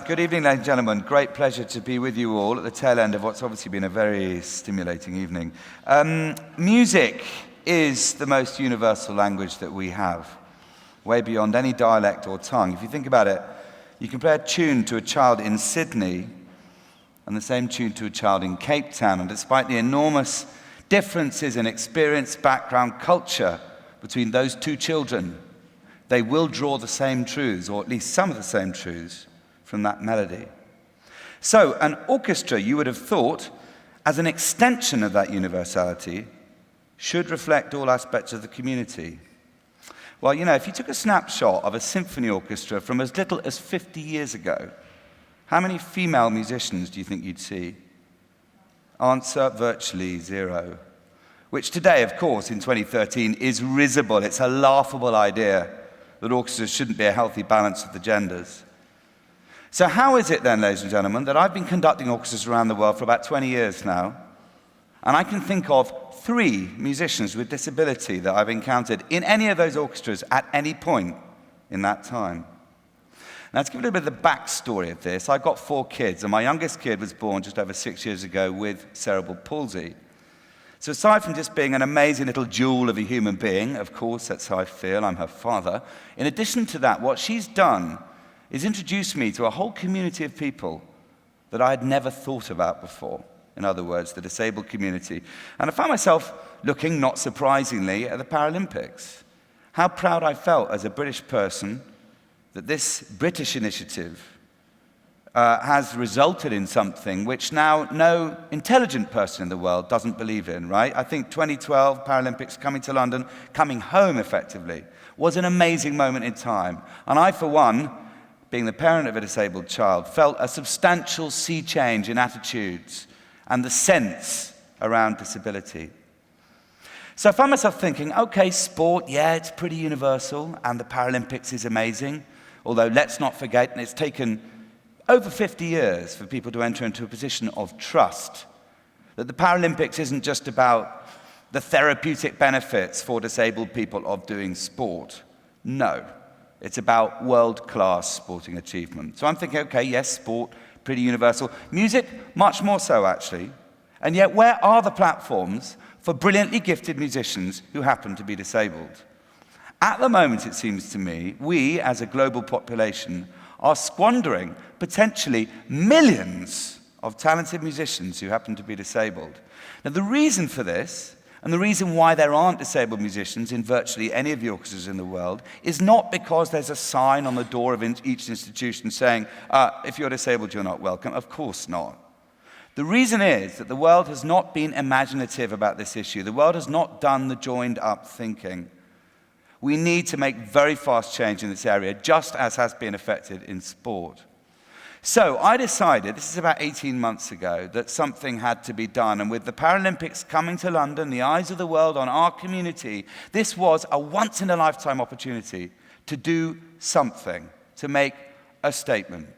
Good evening, ladies and gentlemen. Great pleasure to be with you all at the tail end of what's obviously been a very stimulating evening. Music is the most universal language that we have, way beyond any dialect or tongue. If you think about it, you can play a tune to a child in Sydney and the same tune to a child in Cape Town, and despite the enormous differences in experience, background, culture between those two children, they will draw the same truths, or at least some of the same truths, from that melody. So an orchestra, you would have thought, as an extension of that universality, should reflect all aspects of the community. Well, you know, if you took a snapshot of a symphony orchestra from as little as 50 years ago, how many female musicians do you think you'd see? Answer, virtually zero. Which today, of course, in 2013, is risible. It's a laughable idea that orchestras shouldn't be a healthy balance of the genders. So how is it then, ladies and gentlemen, that I've been conducting orchestras around the world for about 20 years now, and I can think of 3 musicians with disability that I've encountered in any of those orchestras at any point in that time? Now, to give a little bit of the backstory of this, I've got 4 kids, and my youngest kid was born just over 6 years ago with cerebral palsy. So aside from just being an amazing little jewel of a human being, of course, that's how I feel, I'm her father, in addition to that, what she's done is introduced me to a whole community of people that I had never thought about before. In other words, the disabled community. And I found myself looking, not surprisingly, at the Paralympics. How proud I felt as a British person that this British initiative has resulted in something which now no intelligent person in the world doesn't believe in, right? I think 2012 Paralympics coming to London, coming home effectively, was an amazing moment in time. And I, for one, being the parent of a disabled child, felt a substantial sea change in attitudes and the sense around disability. So I found myself thinking, okay, sport, yeah, it's pretty universal, and the Paralympics is amazing, although let's not forget, and it's taken over 50 years for people to enter into a position of trust, that the Paralympics isn't just about the therapeutic benefits for disabled people of doing sport. No. It's about world-class sporting achievement. So I'm thinking, okay, yes, sport, pretty universal. Music, much more so, actually. And yet, where are the platforms for brilliantly gifted musicians who happen to be disabled? At the moment, it seems to me, we, as a global population, are squandering potentially millions of talented musicians who happen to be disabled. Now, the reason for this, and the reason why there aren't disabled musicians in virtually any of the orchestras in the world, is not because there's a sign on the door of each institution saying, if you're disabled, you're not welcome. Of course not. The reason is that the world has not been imaginative about this issue. The world has not done the joined-up thinking. We need to make very fast change in this area, just as has been effected in sport. So I decided, this is about 18 months ago, that something had to be done. And with the Paralympics coming to London, the eyes of the world on our community, this was a once-in-a-lifetime opportunity to do something, to make a statement.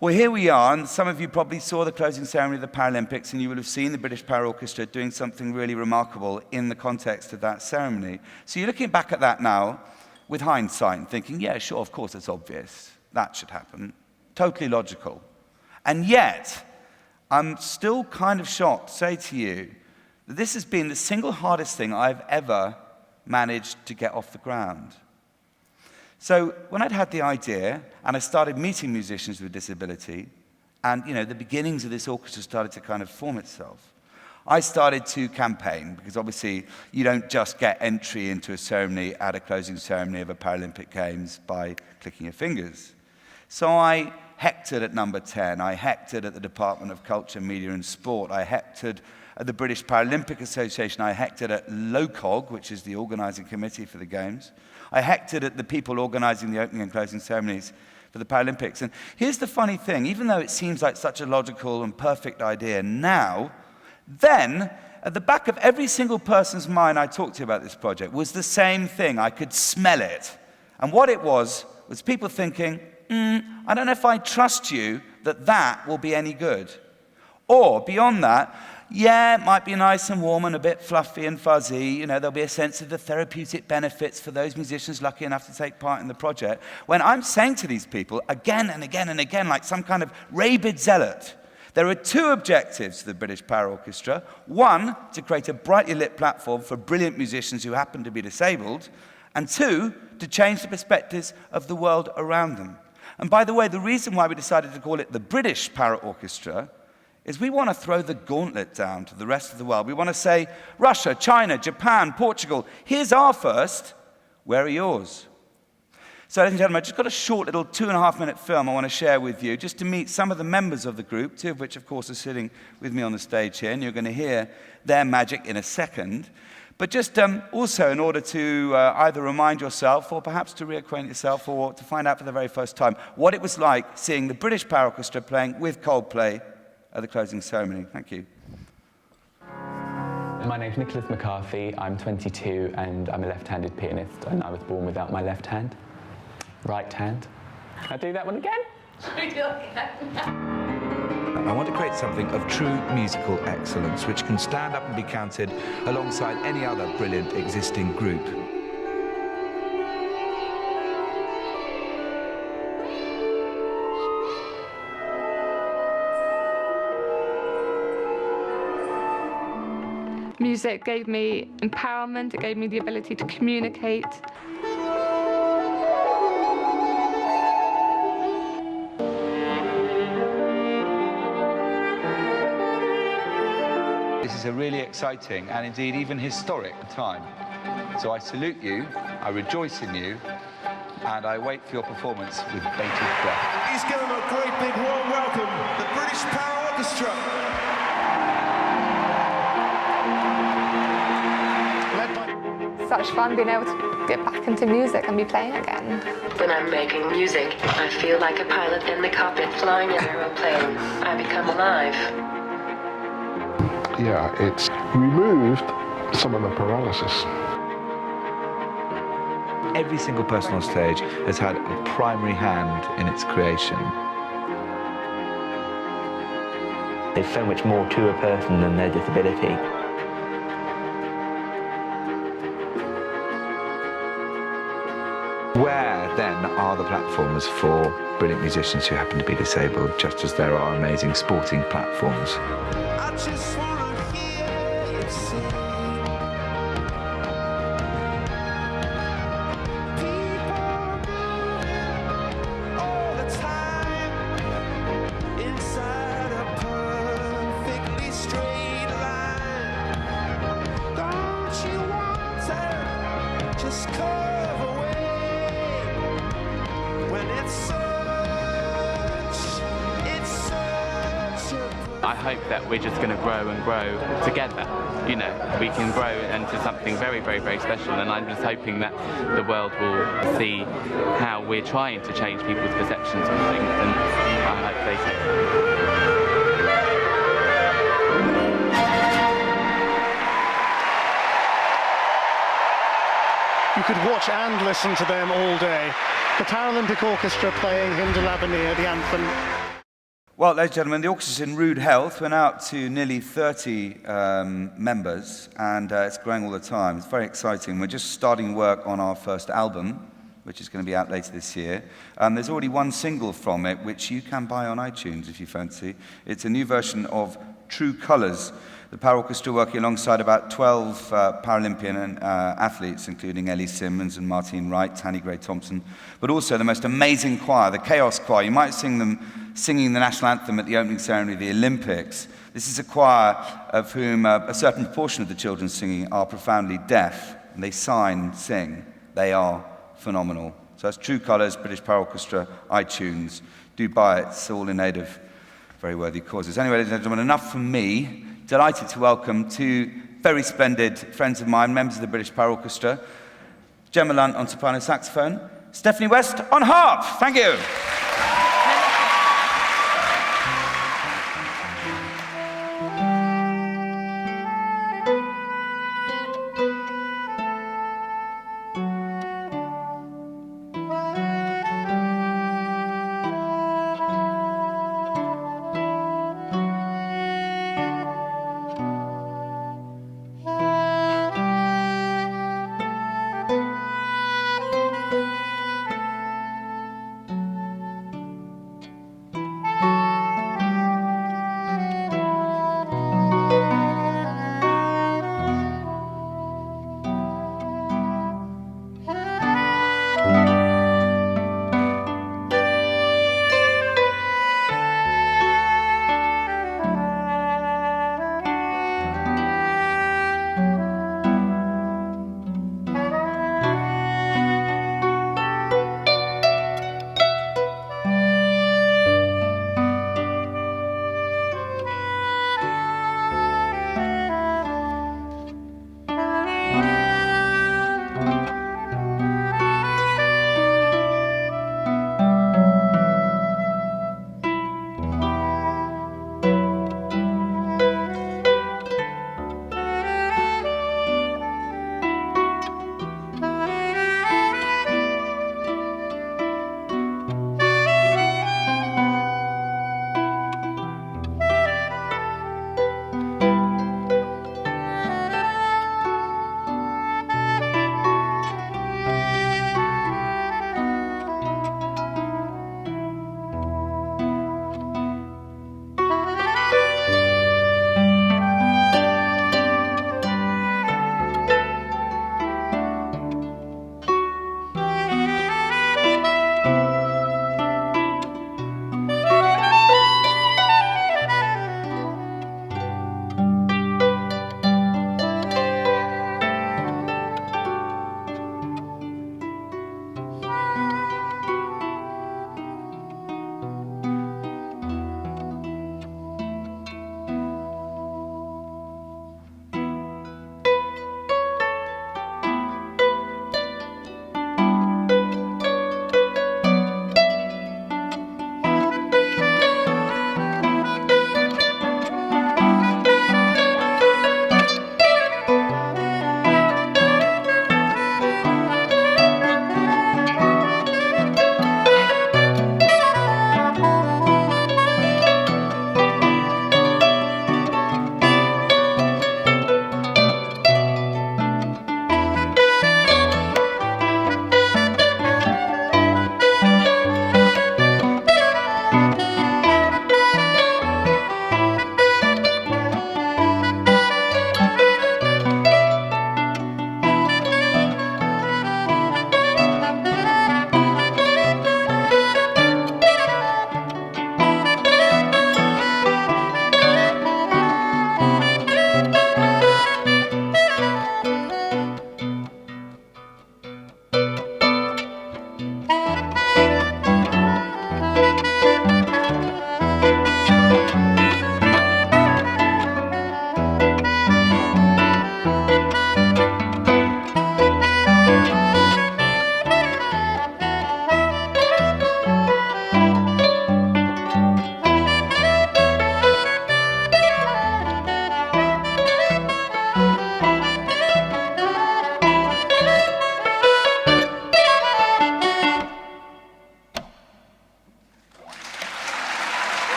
Well, here we are, and some of you probably saw the closing ceremony of the Paralympics, and you will have seen the British Paraorchestra doing something really remarkable in the context of that ceremony. So you're looking back at that now with hindsight and thinking, yeah, sure, of course, it's obvious. That should happen. Totally logical. And yet, I'm still kind of shocked to say to you that this has been the single hardest thing I've ever managed to get off the ground. So when I'd had the idea, and I started meeting musicians with disability, and the beginnings of this orchestra started to kind of form itself, I started to campaign, because obviously you don't just get entry into a ceremony at a closing ceremony of a Paralympic Games by clicking your fingers. So I hectored at number 10, I hectored at the Department of Culture, Media and Sport, I hectored at the British Paralympic Association, I hectored at LOCOG, which is the organising committee for the Games, I hectored at the people organising the opening and closing ceremonies for the Paralympics. And here's the funny thing, even though it seems like such a logical and perfect idea now, then at the back of every single person's mind I talked to about this project was the same thing. I could smell it. And what it was people thinking, I don't know if I trust you that will be any good. Or, beyond that, Yeah, it might be nice and warm and a bit fluffy and fuzzy. You know, there'll be a sense of the therapeutic benefits for those musicians lucky enough to take part in the project. When I'm saying to these people again and again and again, like some kind of rabid zealot, there are two objectives to the British Par Orchestra. One, to create a brightly lit platform for brilliant musicians who happen to be disabled. And two, to change the perspectives of the world around them. And by the way, the reason why we decided to call it the British Para Orchestra is we want to throw the gauntlet down to the rest of the world. We want to say, Russia, China, Japan, Portugal, here's our first, where are yours? So, ladies and gentlemen, I've just got a short little 2.5-minute film I want to share with you, just to meet some of the members of the group, two of which, of course, are sitting with me on the stage here, and you're going to hear their magic in a second. But just also in order to either remind yourself or perhaps to reacquaint yourself or to find out for the very first time what it was like seeing the British Par Orchestra playing with Coldplay at the closing ceremony. Thank you. My name's Nicholas McCarthy. I'm 22 and I'm a left-handed pianist, and I was born without my left hand. Right hand. Can I do that one again? I want to create something of true musical excellence, which can stand up and be counted alongside any other brilliant existing group. Music gave me empowerment, it gave me the ability to communicate. This is a really exciting and indeed even historic time. So I salute you, I rejoice in you, and I wait for your performance with bated breath. Please give them a great big warm welcome, the British Par Orchestra. Such fun being able to get back into music and be playing again. When I'm making music, I feel like a pilot in the cockpit flying an aeroplane. I become alive. Yeah, it's removed some of the paralysis. Every single person on stage has had a primary hand in its creation. There's so much more to a person than their disability. Where, then, are the platforms for brilliant musicians who happen to be disabled, just as there are amazing sporting platforms? I just wanna hear you sing. People all the time inside a perfectly straight line. Don't you want to just curve away? When it's such a I hope that we're just going to grow and grow together. You know, we can grow into something very, very, very special, and I'm just hoping that the world will see how we're trying to change people's perceptions of things, and I hope they see. You could watch and listen to them all day. The Paralympic Orchestra playing Hymn de l'Avenir, the anthem. Well, ladies and gentlemen, the orchestra's in rude health. We're now up to nearly 30 members, and it's growing all the time. It's very exciting. We're just starting work on our first album, which is going to be out later this year. There's already one single from it, which you can buy on iTunes if you fancy. It's a new version of True Colours. The Par Orchestra working alongside about 12 Paralympian athletes, including Ellie Simmons and Martine Wright, Tanny Gray-Thompson, but also the most amazing choir, the Chaos Choir. You might sing them singing the national anthem at the opening ceremony of the Olympics. This is a choir of whom a certain proportion of the children singing are profoundly deaf, and they sing. They are phenomenal. So that's True Colours, British Par Orchestra, iTunes. Do buy it. It's all in aid of very worthy causes. Anyway, ladies and gentlemen, enough from me. Delighted to welcome two very splendid friends of mine, members of the British Par Orchestra. Gemma Lunt on soprano saxophone, Stephanie West on harp. Thank you.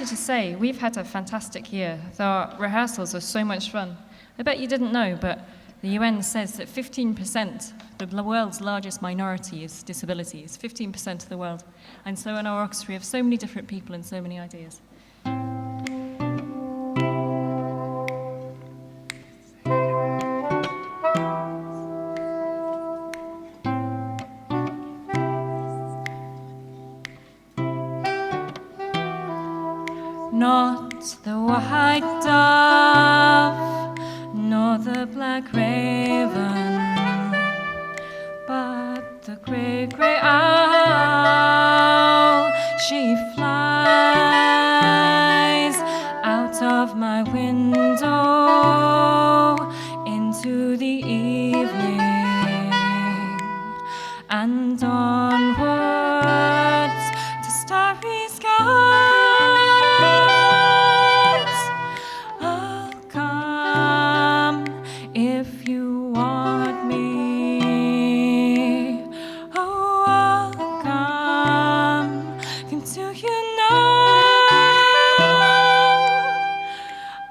wanted to say, we've had a fantastic year. Our rehearsals are so much fun. I bet you didn't know, but the UN says that 15%, the world's largest minority is disabilities, 15% of the world. And so in our orchestra, we have so many different people and so many ideas. Not the white dove, nor the black raven, but the grey, grey owl. She flies out of my window into the evening and onwards to starry skies. If you want me, oh, I'll come to you now.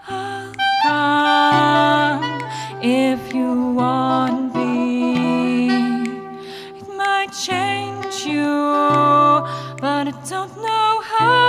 I'll come if you want me. It might change you, but I don't know how.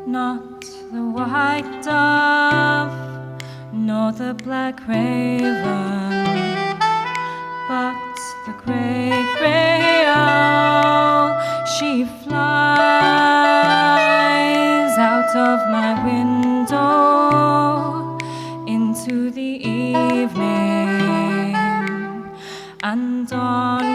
Not the white dove, nor the black raven, but the grey, grey owl. She flies out of my window into the evening and on